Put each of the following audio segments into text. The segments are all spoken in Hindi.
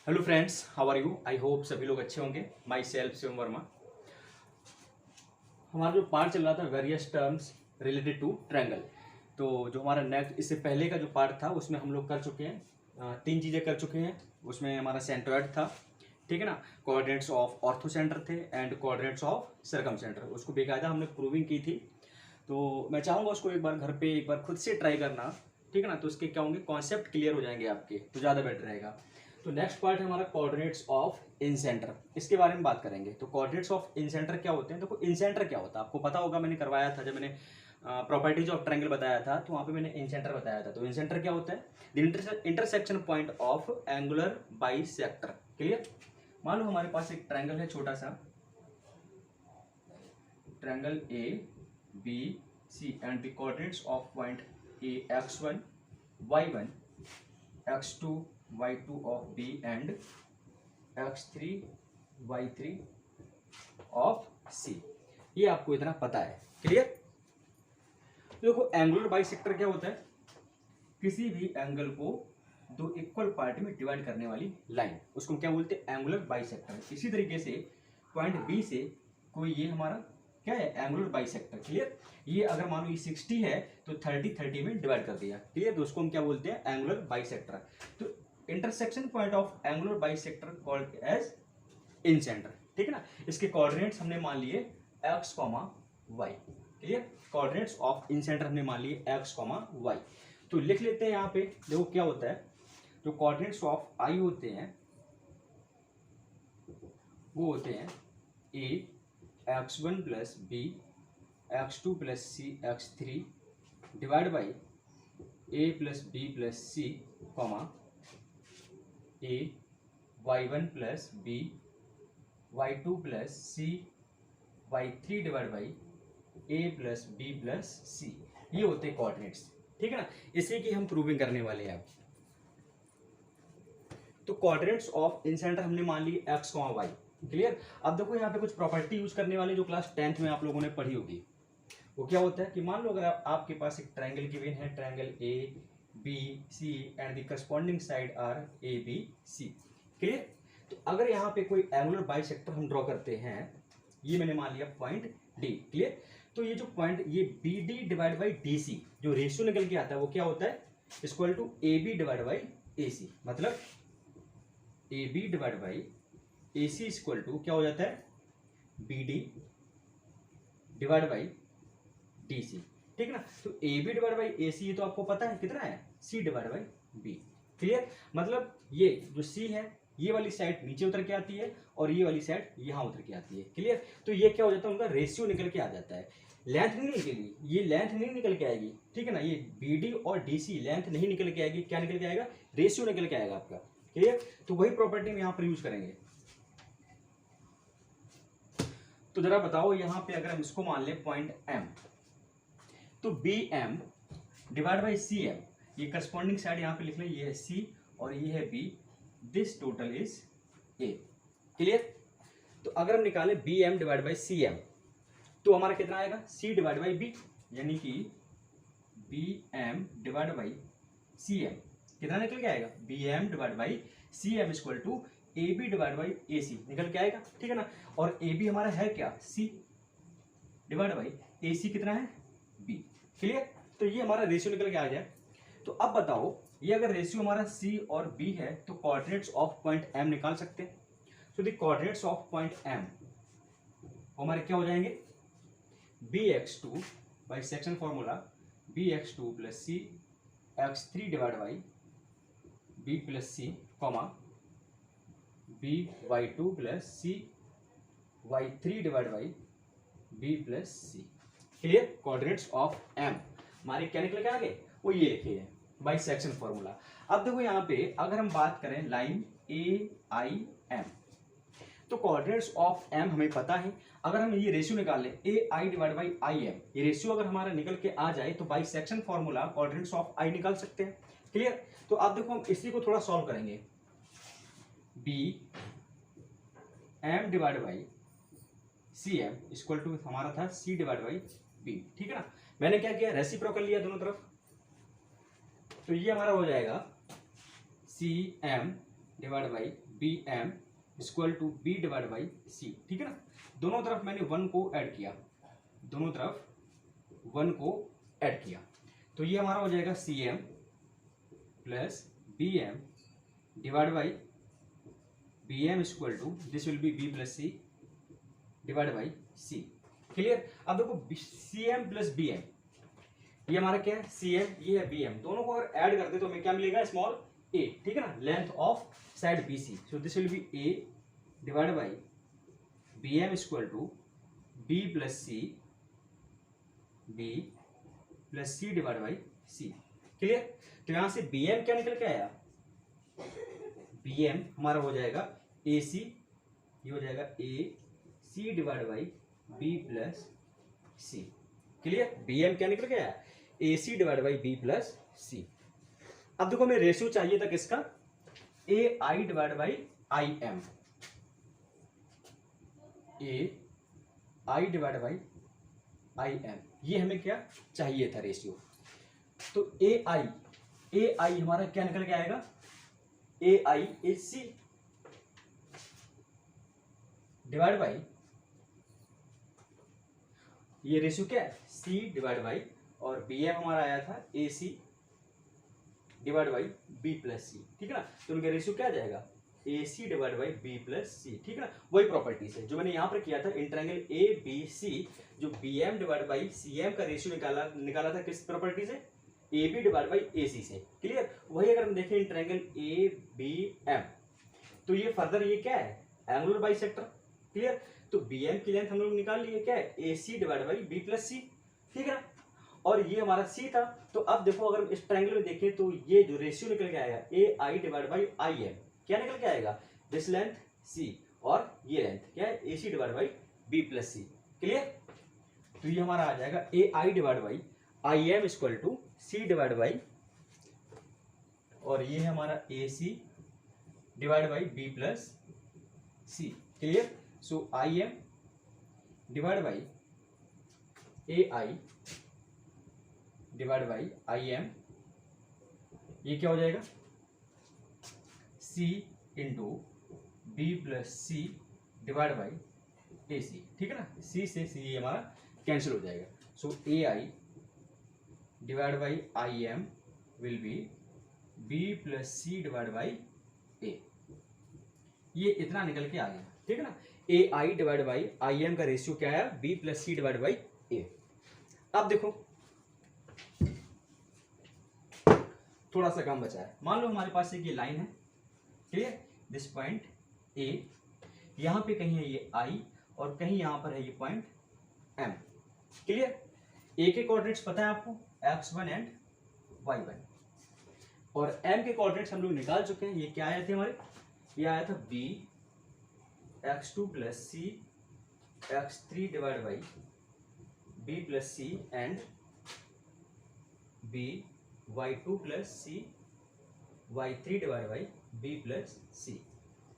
Hello friends, how are you? I hope सभी लोग अच्छे होंगे। Myself Shivam Verma. हमारा जो पार्ट चल रहा था various terms related to triangle, तो जो हमारा नेक्स्ट इससे पहले का जो पार्ट था उसमें हम लोग कर चुके हैं, तीन चीज़ें कर चुके हैं। उसमें हमारा सेंट्रोइड था, ठीक है ना। कोऑर्डिनेट्स ऑफ ऑर्थो सेंटर थे and coordinates of circum centre, उसको बेकायदा हमने प्रूविंग की थी। तो मैं चाहूँगा उसको एक बार घर पे एक बार खुद से ट्राई करना, ठीक है ना। तो उसके क्या होंगे, कॉन्सेप्ट क्लियर हो जाएंगे आपके, तो ज़्यादा बेटर रहेगा। तो नेक्स्ट पार्ट है हमारा कोऑर्डिनेट्स ऑफ इन सेंटर, इसके बारे में बात करेंगे। तो कोऑर्डिनेट्स ऑफ इन सेंटर क्या होते हैं? देखो, इन सेंटर क्या होता है आपको पता होगा, मैंने करवाया था जब मैंने प्रॉपर्टीज ऑफ ट्रायंगल बताया था, तो वहाँ पे मैंने इन सेंटर बताया था। तो इन सेंटर क्या होता है? The intersection point of angular bisector. Clear? मान लो हमारे पास एक ट्रायंगल है, छोटा सा triangle A B C and the coordinates of point A x1 y1 x2 y2 of B and x3 y3 of C। ये आपको इतना पता है। क्लियर? देखो, एंगुलर बाइसेक्टर क्या होता है? किसी भी एंगल को दो इक्वल पार्ट में डिवाइड करने वाली लाइन, उसको क्या बोलते हैं? Angular bisector. इसी तरीके से पॉइंट बी से कोई ये हमारा क्या है? Angular bisector. क्लियर? ये अगर मान लो ये 60 है तो 30 में डिवाइड कर दिया। क्लियर? तो उसको हम क्या बोलते हैं? Angular bisector. तो intersection point of angular bisector called as incentre, ठीक है ना। इसके कोऑर्डिनेट्स हमने मान लिए x, y। Clear? Coordinates of in centre हमने मान लिए x, y। तो लिख लेते हैं यहाँ पे। देखो क्या होता है, जो कोऑर्डिनेट्स ऑफ i होते हैं वो होते हैं a x1 plus b x2 plus C x3 divide by a plus B plus C comma a y1 plus b y2 plus c y3 divide by a plus B plus सी। ये होते हैं कोऑर्डिनेट्स, ठीक है ना। इसी की हम प्रूविंग करने वाले हैं अब। तो कोऑर्डिनेट्स ऑफ इन सेंटर हमने मान ली x, y। क्लियर? अब देखो यहाँ पे कुछ प्रॉपर्टी यूज करने वाले जो क्लास 10th में आप लोगों ने पढ़ी होगी। वो क्या होता है कि मान लो अगर आपके पास एक ट्रायंगल गिवन है, triangle A B C and the corresponding side are A B C. Clear? तो अगर यहाँ पे कोई एंगुलर बाइसेक्टर हम ड्रॉ करते हैं, ये मैंने मान लिया पॉइंट डी। क्लियर? तो ये जो पॉइंट ये B D divide by D C जो रेशियो निकल के आता है वो क्या होता है? Equal to a B divide by A c. मतलब a B divide by A c equal to क्या हो जाता है? B D divide by D c, ठीक है ना। तो a B divide by A c तो आपको पता है कितना है? C divide by b. Clear? मतलब ये जो सी है ये वाली साइड नीचे उतर के आती है और ये वाली साइड यहाँ उतर के आती है। क्लियर? तो ये क्या हो जाता है? उनका रेशियो निकल के आ जाता है। लेंथ नहीं निकलेगी, ये लेंथ नहीं निकल के आएगी, ठीक है ना। ये बी डी और डी सी लेंथ नहीं निकल के आएगी, क्या निकल के आएगा? रेशियो निकल के आएगा आपका। क्लियर? तो वही प्रॉपर्टी हम यहाँ पर यूज करेंगे। तो जरा बताओ, यहाँ पे अगर हम इसको मान ले पॉइंट एम, तो B M divide by C M, ये करस्पॉन्डिंग साइड यहाँ पे लिख लें, ये है सी और ये है B, this total is A. Clear? तो अगर हम निकाले B M divide by C M तो हमारा कितना आएगा? सी डिवाइड बाई बी, यानी कि b M divide by C m कितना निकल के आएगा? B M divide by C M equal to a B divide by A c निकल के आएगा, ठीक है ना। और ए बी हमारा है क्या? सी डिवाइड बाई ए सी कितना है? बी। क्लियर? तो ये हमारा रेशियो निकल के आ जाए। तो अब बताओ, ये अगर रेशियो हमारा सी और बी है तो कोऑर्डिनेट्स ऑफ पॉइंट एम निकाल सकते हैं। तो the coordinates of point M हमारे क्या हो जाएंगे? B X two by section formula B X two plus C X three divide by B plus C comma B Y two plus C Y three divide by B plus C. Clear? Coordinates of M हमारे क्या निकल के आ गए? वो ये लिखे हैं बाई सेक्शन फॉर्मूला। अब देखो यहाँ पे अगर हम बात करें लाइन ए आई एम, तो कोऑर्डिनेट्स ऑफ एम हमें पता है। अगर हम ये रेशियो निकाल लें a I divide by I m, ये रेशियो अगर हमारा निकल के आ जाए तो by section formula coordinates of I निकाल सकते हैं। क्लियर? तो अब देखो हम इसी को थोड़ा सॉल्व करेंगे। B M divide by C M equal to हमारा था सी डिवाइड बाई बी, ठीक है ना। मैंने क्या किया? रेसिप्रोकल लिया दोनों तरफ, तो ये हमारा हो जाएगा सी m divide by B M equal to b divide by c, ठीक है ना। दोनों तरफ मैंने 1 को ऐड किया, दोनों तरफ 1 को ऐड किया, तो ये हमारा हो जाएगा सी M plus B M divide by B M equal to this will be B plus C divide by C. Clear. अब देखो C M plus B M, ये हमारा क्या है सी एम, ये है बी एम, दोनों को अगर ऐड करते तो हमें क्या मिलेगा स्मॉल ए, ठीक है ना, length of side B C. So this will be A divide by B M equal to B plus C, B plus C divide by C. Clear. तो यहां से बी एम क्या निकल के आया, बी एम हमारा हो जाएगा ए सी, ये हो जाएगा a C divide by B plus C. Clear. B m क्या निकल के आया, a C divide by B plus c. अब देखो हमें रेशियो चाहिए था किसका, a I divide by I m, a I divide by I m, ये हमें क्या चाहिए था रेशियो। तो ए आई हमारा क्या निकल के आएगा, a I A C divide by, ये रेशियो क्या है सी डिवाइड बाई, और बी एम हमारा आया था ए सी divide by B plus C, ठीक है ना। तो उनका रेशियो क्या आ जाएगा, a C divide by B plus C, ठीक है ना। वही प्रॉपर्टीज है जो मैंने यहाँ पर किया था इन ट्रायंगल ए बी सी, जो B M divide by C M का रेशियो निकाला था किस प्रॉपर्टी से, A B divide by A C से। क्लियर। वही अगर हम देखें in triangle A B M, तो ये फर्दर ये क्या है एंगुलर बाइसेक्टर। क्लियर। तो बी एम की लेंथ हम लोग निकाल लिए, क्या है ए सी divide by B plus C, ठीक है ना, और ये हमारा सी था। तो अब देखो अगर हम इस ट्रायंगल में देखें तो ये जो रेशियो निकल के आएगा a I divide by I m, क्या निकल के आएगा, दिस लेंथ सी और ये लेंथ क्या है ए सी divide by B plus C. Clear. तो ये हमारा आ जाएगा a I divide by I m equal to c divide by, और ये है हमारा a C divide by B plus C. Clear. So I m divide by a I divide by I m, ये क्या हो जाएगा c into b plus C divide by A c, ठीक है ना। सी से सी हमारा कैंसिल हो जाएगा। So a I divide by I m will be B plus C divide by a, ये इतना निकल के आ गया, ठीक है ना। A I divide by I m का रेशियो क्या आया, b plus C divide by a. अब देखो थोड़ा सा काम बचा है, मान लो हमारे पास एक ये लाइन है, क्लियर, दिस पॉइंट ए, यहां पे कहीं है ये आई और कहीं यहां पर है ये पॉइंट एम। क्लियर। ए के कोऑर्डिनेट्स पता है आपको x1 एंड y1, और m के कोऑर्डिनेट्स हम लोग निकाल चुके हैं। ये क्या आए थे हमारे, ये आया था b x2 plus C x3 divide by b plus C and b y2 plus c y3 divide by b plus सी।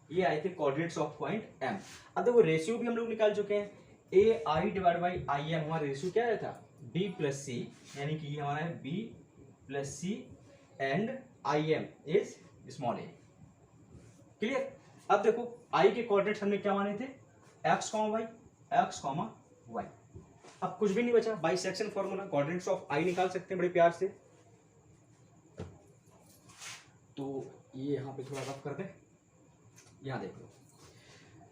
ये आए थे कोऑर्डिनेट्स ऑफ पॉइंट m। अब देखो रेशियो भी हम लोग निकाल चुके हैं, a I divide by I m हमारा रेशियो क्या आया था b प्लस सी, यानी कि ये हमारा है b plus C and I M is small A. Clear. अब देखो i के कोऑर्डिनेट्स हमने क्या माने थे x, y, x, y। अब कुछ भी नहीं बचा, bisection formula, coordinates of i निकाल सकते हैं बड़े प्यार से। तो ये यहां पे थोड़ा रफ कर दे, यहां देख लो।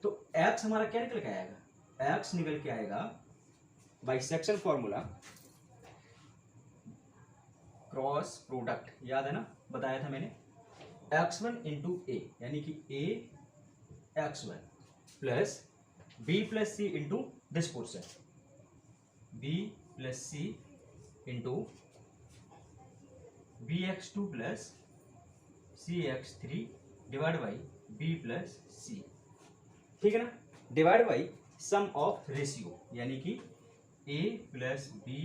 तो x हमारा क्या निकल के आएगा, x निकल के आएगा बाइसेक्शन फॉर्मूला क्रॉस प्रोडक्ट, याद है ना, बताया था मैंने, x1 इंटू ए, यानी कि a x1 plus b plus C into this portion, b plus C into B x2 plus C x3 divide by b plus C, ठीक है ना, divide by sum of ratio, यानी कि a plus b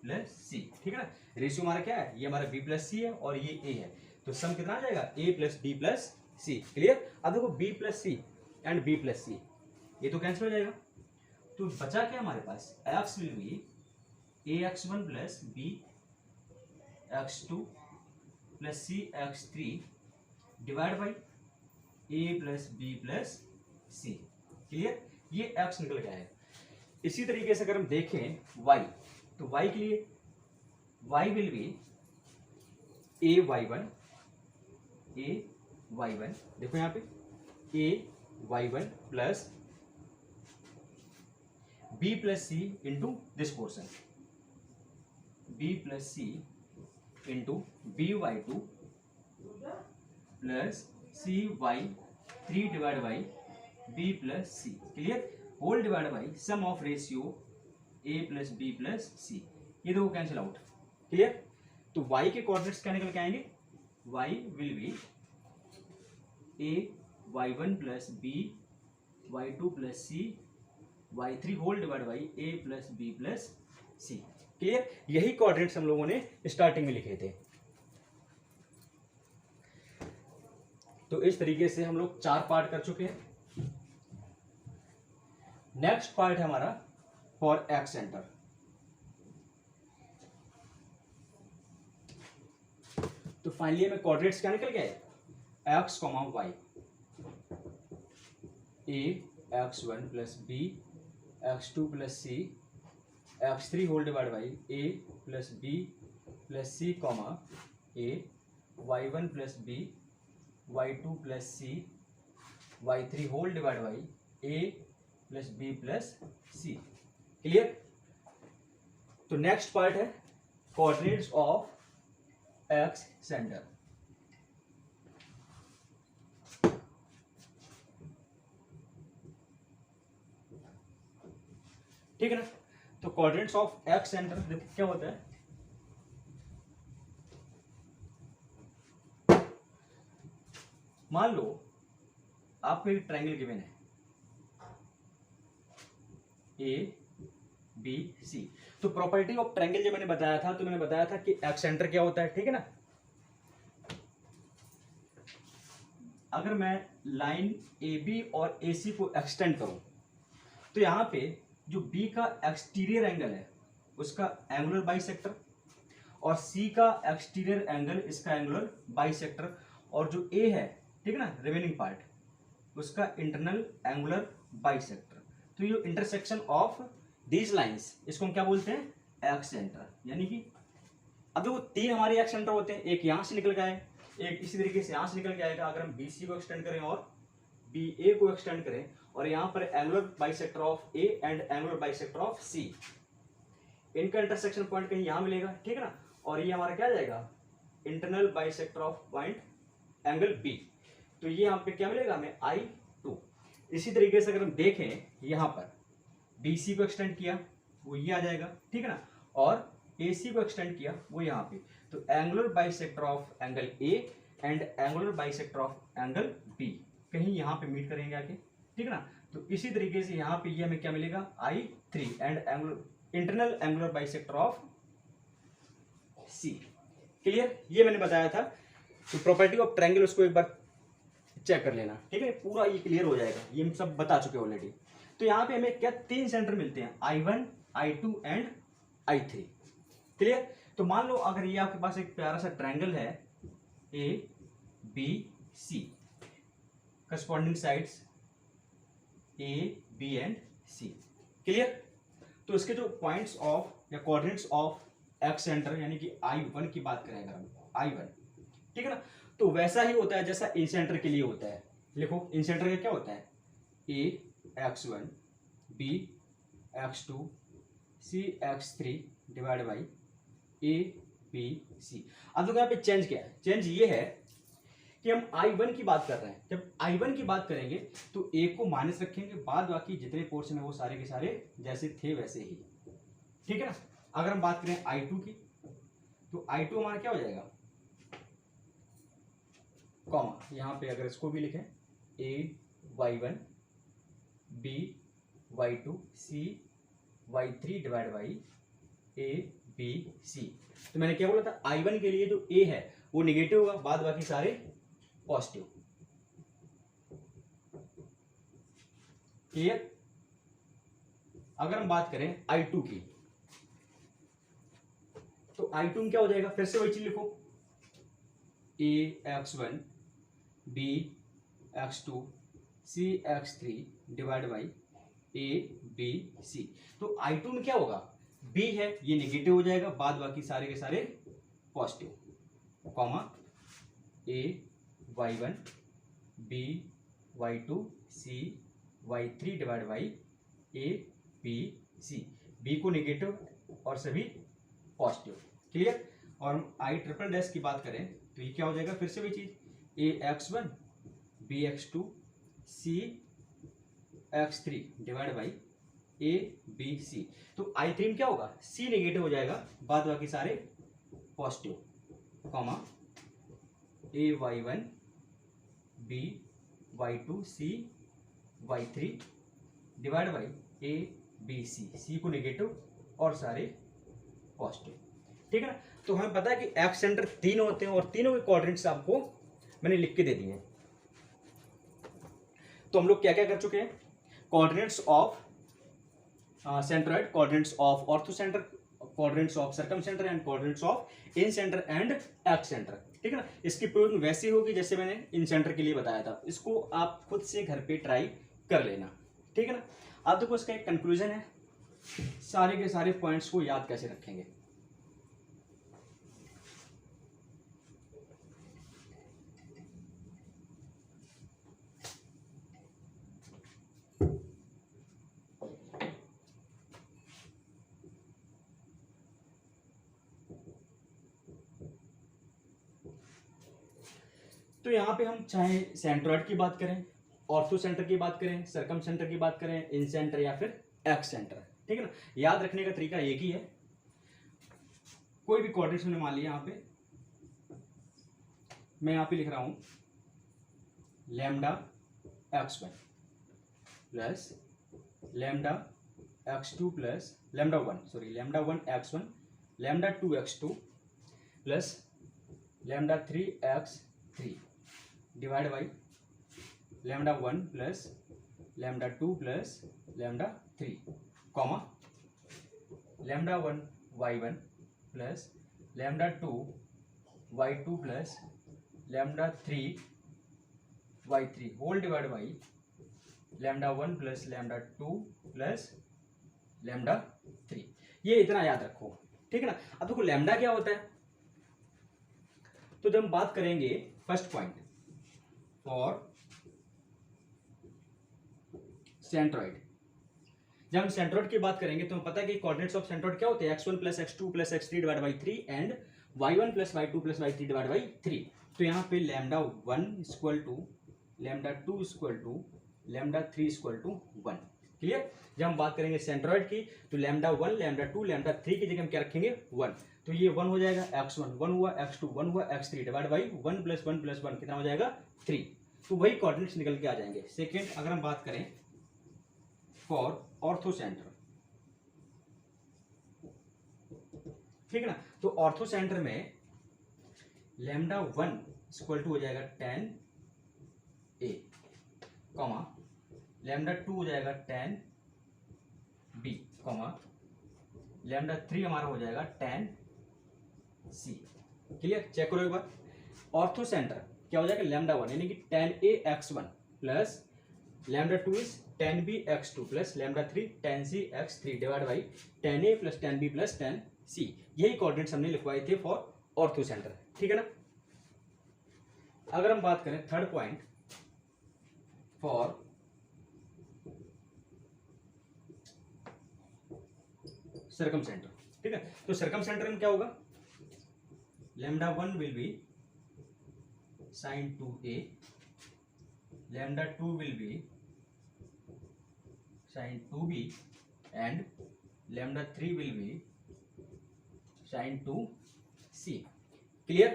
plus C, ठीक है ना। रेशियो हमारा क्या है, ये हमारा b प्लस सी है और ये a है, तो सम कितना आ जाएगा a plus b plus C. Clear. अब देखो b plus C and b plus सी, ये तो कैंसिल हो जाएगा, तो बचा क्या हमारे पास, x will be ax1 plus b x2 plus C x3 divide by A plus B plus C. Clear, ये एक्स निकल गया है। इसी तरीके से अगर हम देखें वाई, तो वाई के लिए Y will be A Y one, देखो यहाँ पे A Y one plus B plus C into this portion, B plus C into B Y two plus C Y three divide by B plus C. Clear, whole divide by sum of ratio A plus B plus सी। ये दो कैंसिल आउट। क्लियर, तो y के कोऑर्डिनेट्स क्या निकल के आएंगे, y will be A Y one plus B Y two plus C Y three whole divide by A plus B plus C. Clear, यही कोऑर्डिनेट्स हम लोगों ने स्टार्टिंग में लिखे थे। तो इस तरीके से हम लोग 4 पार्ट कर चुके हैं। नेक्स्ट पार्ट है हमारा फॉर एक्स सेंटर। तो फाइनली हमें कोऑर्डिनेट्स क्या निकल गए, X comma Y, A X one plus B X two plus C X three whole divide by A plus B plus C comma A Y one plus B Y two plus C Y three whole divide by A plus B plus C. Clear, तो नेक्स्ट पार्ट है कोऑर्डिनेट्स ऑफ एक्स सेंटर। ठीक है ना, तो कोऑर्डिनेट्स ऑफ एक्स सेंटर क्या होता है, मान लो आपको एक ट्रायंगल गिवन है ए बी सी। तो प्रॉपर्टी ऑफ ट्रायंगल जो मैंने बताया था, तो मैंने बताया था कि एक्स सेंटर क्या होता है। ठीक है ना, अगर मैं लाइन ए बी और ए सी को एक्सटेंड करूं, तो यहां पे जो बी का एक्सटीरियर एंगल है उसका एंगुलर बाइसेक्टर, और सी का एक्सटीरियर एंगल इसका एंगुलर बाइसेक्टर, और जो ए है, ठीक है ना, रिमेनिंग पार्ट, उसका इंटरनल एंगुलर बाइसेक्टर। तो ये इंटरसेक्शन ऑफ दीज लाइंस, इसको हम क्या बोलते हैं, एक्स सेंटर। यानी कि अब देखो 3 हमारे एक्स सेंटर होते हैं, एक यहां से निकल गया है, एक इसी तरीके से यहां से निकल के आएगा। अगर हम बी सी को एक्सटेंड करें और बी ए को एक्सटेंड करें, और यहां पर angular bisector of A and angular bisector of C, इनका इंटरसेक्शन पॉइंट कहीं यहां मिलेगा। ठीक है ना, और ये हमारा क्या आ जाएगा, internal bisector of point angle B. तो ये यहाँ पे क्या मिलेगा हमें, I2। इसी तरीके से अगर हम देखें, यहां पर बी सी को एक्सटेंड किया वो ये आ जाएगा। ठीक है ना, और ए सी को एक्सटेंड किया वो यहाँ पे, तो angular bisector of angle A and angular bisector of angle B कहीं यहाँ पे मीट करेंगे आके। ठीक है ना, तो इसी तरीके से यहाँ पे ये हमें क्या मिलेगा, I3 and angular internal angular bisector of C. Clear, ये मैंने बताया था। तो प्रॉपर्टी ऑफ ट्रायंगल उसको एक बार चेक कर लेना। ठीक है, पूरा ये क्लियर हो जाएगा, ये हम सब बता चुके ऑलरेडी। तो यहाँ पे हमें क्या 3 सेंटर मिलते हैं, I1 I2 and I3। Clear, तो मान लो अगर ये आपके पास एक प्यारा सा ट्रायंगल है A B C, corresponding sides A B and C. Clear, तो इसके जो पॉइंट्स ऑफ या कोऑर्डिनेट्स ऑफ एक्स सेंटर यानी कि I1 की बात करें अगर हम, I1, ठीक है ना, तो वैसा ही होता है जैसा इन सेंटर के लिए होता है। लिखो, इन सेंटर का क्या होता है, A x1 B x2 C x3 divide by A B C. अब देखो यहाँ पे चेंज क्या है, चेंज ये है कि हम I1 की बात कर रहे हैं। जब I1 की बात करेंगे तो एक को माइनस रखेंगे, बाद बाकी जितने पोर्शन है वो सारे के सारे जैसे थे वैसे ही। ठीक है ना, अगर हम बात करें I2 की, तो I2 हमारा क्या हो जाएगा, कॉमा, यहाँ पे अगर इसको भी लिखें A y1 B y2 C y3 divide by A B C. तो मैंने क्या बोला था, I1 के लिए जो a है वो निगेटिव होगा, बाद बाकी सारे पॉजिटिव। क्लियर, अगर हम बात करें I2 की, तो I2 में क्या हो जाएगा, फिर से वही चीज लिखो, A x1 B x2 C x3 divide by A B C. तो I2 में क्या होगा, b है ये नेगेटिव हो जाएगा, बाद बाकी सारे के सारे positive, comma a y1 b y2 c y3 divide by a b c। b को नेगेटिव और सभी पॉजिटिव, क्लियर। और आई ट्रिपल डैश की बात करें तो ये क्या हो जाएगा, फिर से वही चीज, ax1 bx2 cx3 divide by A B C. तो I3 में क्या होगा, c नेगेटिव हो जाएगा, बाद बाकी सारे positive, comma ay1 by2 cy3 divide by A B C को नेगेटिव और सारे पॉजिटिव, ठीक है ना। तो हमें पता है कि एक्स सेंटर 3 होते हैं और तीनों के कोऑर्डिनेट्स आपको मैंने लिख के दे दिए हैं। तो हम लोग क्या क्या कर चुके हैं, coordinates of centroid, coordinates of ortho centre, coordinates of circum centre and coordinates of in centre and x centre, ठीक है ना। इसकी प्रूविंग वैसी होगी जैसे मैंने इन सेंटर के लिए बताया था, इसको आप खुद से घर पे ट्राई कर लेना, ठीक है ना। अब देखो इसका एक कंक्लूजन है, सारे के सारे पॉइंट्स को याद कैसे रखेंगे। तो यहाँ पे हम चाहे सेंट्रॉइड की बात करें, ऑर्थो सेंटर की बात करें, सर्कम सेंटर की बात करें, इन सेंटर या फिर एक्स सेंटर, ठीक है ना। याद रखने का तरीका एक ही है, कोई भी कोऑर्डिनेट्स मैंने मान लिया, यहाँ पे मैं यहाँ पे लिख रहा हूं lambda x1 plus lambda x2 plus lambda 1 x1 lambda 2 x2 plus lambda 3 x3 divide by lambda 1 plus lambda 2 plus lambda 3, comma lambda 1 y1 plus lambda 2 y2 plus lambda 3 y3 whole divide by lambda 1 plus lambda 2 plus lambda 3। ये इतना याद रखो, ठीक है ना। अब देखो लैम्डा क्या होता है, तो जब हम बात करेंगे फर्स्ट पॉइंट फॉर सेंट्रॉइड, जब हम सेंट्रॉइड की बात करेंगे तो हमें पता है कि कोऑर्डिनेट्स ऑफ सेंट्रॉइड क्या होते हैं, x1 plus x2 plus x3 divide by 3 and y1 plus y2 plus y3 divide by 3। तो यहाँ पे lambda 1 equal to lambda 2 equal to lambda 3 equal to 1, clear. जब हम बात करेंगे सेंट्रॉइड की तो लैम्डा 1 लैम्डा 2 लैम्डा 3 की जगह हम क्या रखेंगे 1, तो ये 1 हो जाएगा, x1 1 हुआ, x2 1 हुआ, x3 divide by 1 plus 1 plus 1 कितना हो जाएगा 3। तो वही कोऑर्डिनेट्स निकल के आ जाएंगे। सेकेंड अगर हम बात करें फॉर ऑर्थो सेंटर, ठीक है ना, तो ऑर्थो सेंटर में लैम्डा 1 इक्वल टू हो जाएगा 10 ए, कॉमा लैम्डा 2 हो जाएगा 10 बी, कॉमा लैम्डा 3 हमारा हो जाएगा 10 सी, क्लियर। चेक करो एक बार, ऑर्थो सेंटर क्या हो जाएगा लैम्डा 1 यानी कि 10 A x1 plus lambda 2 is 10 B x2 plus lambda 3 10 C x3 divide by 10 A plus 10 B plus 10 C. यही कोऑर्डिनेट्स हमने लिखवाए थे फॉर ऑर्थो सेंटर, ठीक है ना। अगर हम बात करें third point for circum centre, ठीक है, तो सर्कम सेंटर में क्या होगा, lambda 1 will B sin 2a, lambda 2 will be sin 2b and lambda 3 will be sin 2c, clear.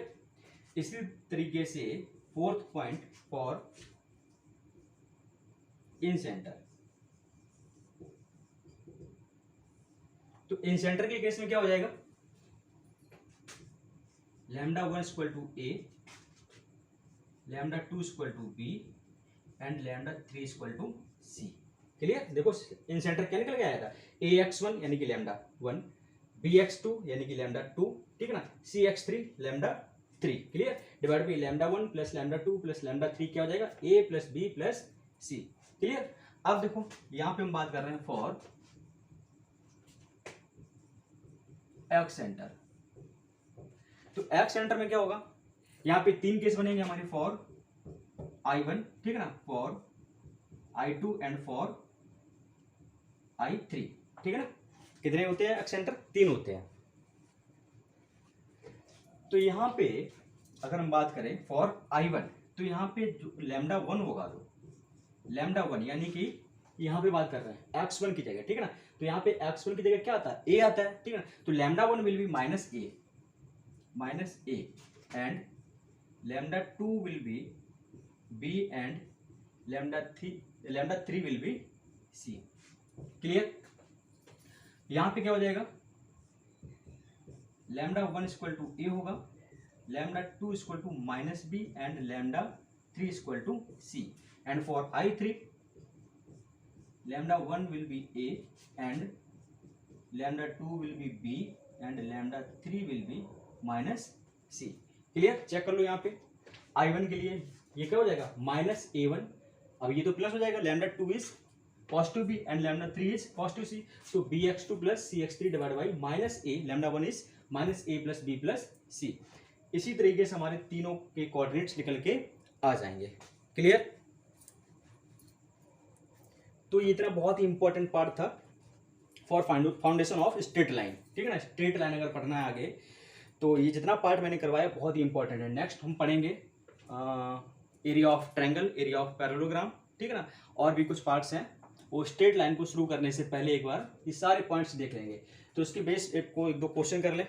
इसी तरीके से fourth point for incentre, तो इन सेंटर के केस में क्या हो जाएगा, lambda 1 equal to A, lambda 2 equal to B and lambda 3 equal to C, clear. देखो इन सेंटर क्या निकल के आया था, ax1 यानी कि लैम्डा 1, bx2 यानी कि लैम्डा 2, ठीक है ना, cx3 lambda 3, clear, divide by lambda 1 plus lambda 2 plus lambda 3 क्या हो जाएगा, a plus B plus C, clear. अब देखो यहां पे हम बात कर रहे हैं फॉर एक्स सेंटर, तो एक्स सेंटर में क्या होगा, यहाँ पे 3 केस बनेंगे हमारे, फॉर I1, ठीक है ना, for I2 and for I3, ठीक है ना। कितने होते हैं एक्स सेंटर, 3 होते हैं। तो यहां पे अगर हम बात करें फॉर I1, तो यहाँ पे जो लैम्डा 1 होगा, तो लैम्डा 1 यानी कि यहाँ पे बात कर रहे हैं x1 की जगह, ठीक है ना, तो यहाँ पे x1 की जगह क्या आता है, a आता है, ठीक है ना, तो lambda 1 will be minus A and lambda 2 will B b and lambda 3 will B c, clear. यहाँ पे क्या हो जाएगा, लैम्डा 1 इक्वल टू ए होगा, lambda 2 equal to minus B and lambda 3 equal to C, and for I3 lambda 1 will be A and lambda 2 will be B and lambda 3 will be minus C, clear. Check कर लो यहाँ पे I1 के लिए ये क्या हो जाएगा, माइनस A1, अब ये तो प्लस हो जाएगा, lambda 2 is positive B and lambda 3 is positive C, तो bx2 plus cx3 divide by minus A, lambda 1 is minus A plus B plus C. इसी तरीके से हमारे तीनों के कोऑर्डिनेट्स निकल के आ जाएंगे, क्लियर। तो ये इतना बहुत ही इंपॉर्टेंट पार्ट था for foundation of straight line, ठीक है ना। स्ट्रेट लाइन अगर पढ़ना है आगे, तो ये जितना पार्ट मैंने करवाया बहुत ही इंपॉर्टेंट है। नेक्स्ट हम पढ़ेंगे area of triangle, area of parallelogram, ठीक है ना, और भी कुछ पार्ट्स हैं। वो स्ट्रेट लाइन को शुरू करने से पहले एक बार ये सारे पॉइंट्स देख लेंगे। तो इसके बेस एक दो क्वेश्चन कर ले।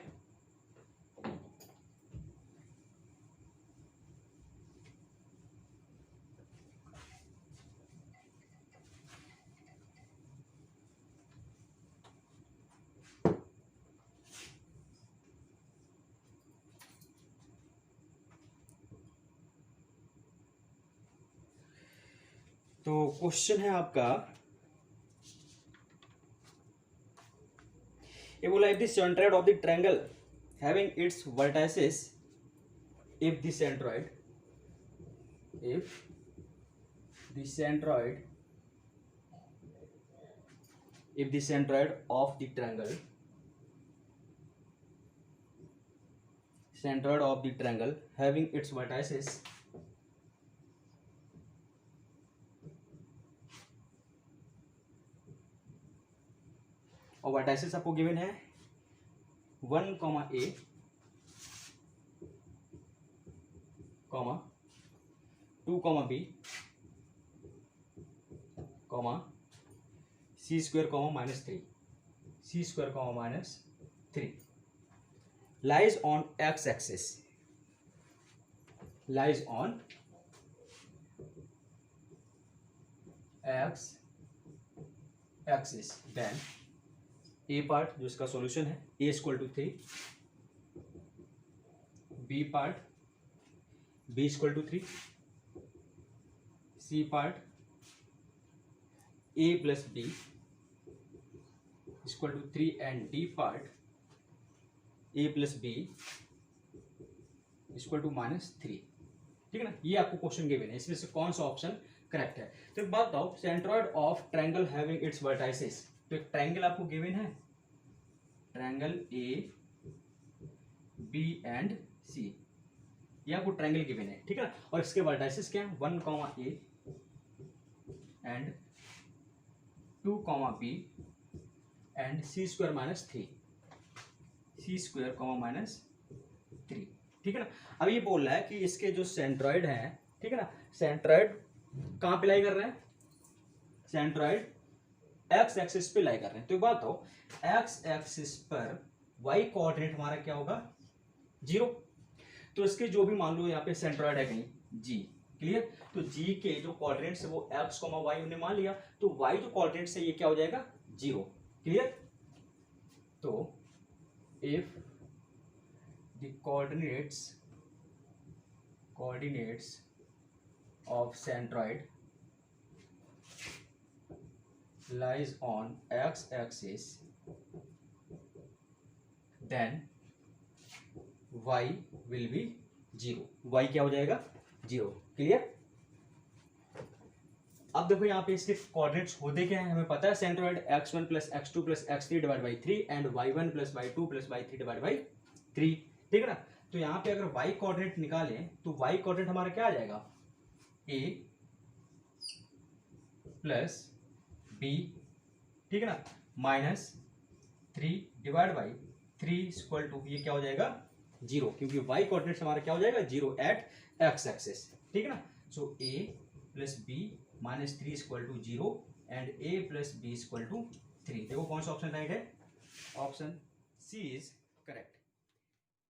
तो क्वेश्चन है आपका, ये बोला if the centroid of the triangle having its vertices, if the centroid of the triangle having its vertices और वर्टाइसेस आपको गिवन है 1, A, 2, B, C square, -3, C square, -3 lies on x axis, then A part जो इसका सॉल्यूशन है, A equal to 3, B part B equal to 3, C part A plus B equal to 3 and D part A plus B equal to -3, ठीक है ना। ये आपको क्वेश्चन गिवन है, इसमें से कौन सा ऑप्शन करेक्ट है। तो एक बात बताओ, centroid of triangle having its vertices, तो एक ट्रायंगल आपको गिवन है, triangle A B and C, ये आपको ट्रायंगल गिवन है, ठीक है ना। और इसके वर्टाइसेस क्या है, 1, A and 2, B and C square -3, C square, -3, ठीक है ना। अब ये बोल रहा है कि इसके जो सेंट्रोइड हैं, ठीक है ना, सेंट्रोइड कहाँ पे लाई कर रहे हैं, सेंट्रोइड एक्स एक्सिस पे लाई कर रहे हैं। तो एक बात हो, एक्स एक्सिस पर वाई कोऑर्डिनेट हमारा क्या होगा, 0। तो इसके जो भी मान लो यहाँ पे सेंट्रोइड है कहीं G, क्लियर, तो G के जो कोऑर्डिनेट्स है वो x, y हमने मान लिया, तो y जो कोऑर्डिनेट्स है ये क्या हो जाएगा, 0, क्लियर। तो if the coordinates of centroid lies on x axis, then y will be zero, Y क्या हो जाएगा, जीरो। क्लियर। अब देखो यहाँ पे इसके कोऑर्डिनेट्स होते क्या है, हमें पता है centroid x1 plus x2 plus x3 divide by 3 and y1 plus y2 plus y3 divide by 3, ठीक है ना। तो यहाँ पे अगर y कोऑर्डिनेट निकालें तो y कोऑर्डिनेट हमारा क्या आ जाएगा, a प्लस b, ठीक है ना, minus 3 divide by 3 equal to, ये क्या हो जाएगा, जीरो, क्योंकि y कोऑर्डिनेट हमारा क्या हो जाएगा, जीरो एट x एक्सिस, ठीक है ना। So a plus B minus 3 equal to zero and a plus बी इक्वल टू 3। देखो कौन सा ऑप्शन राइट है, ऑप्शन सी इज करेक्ट।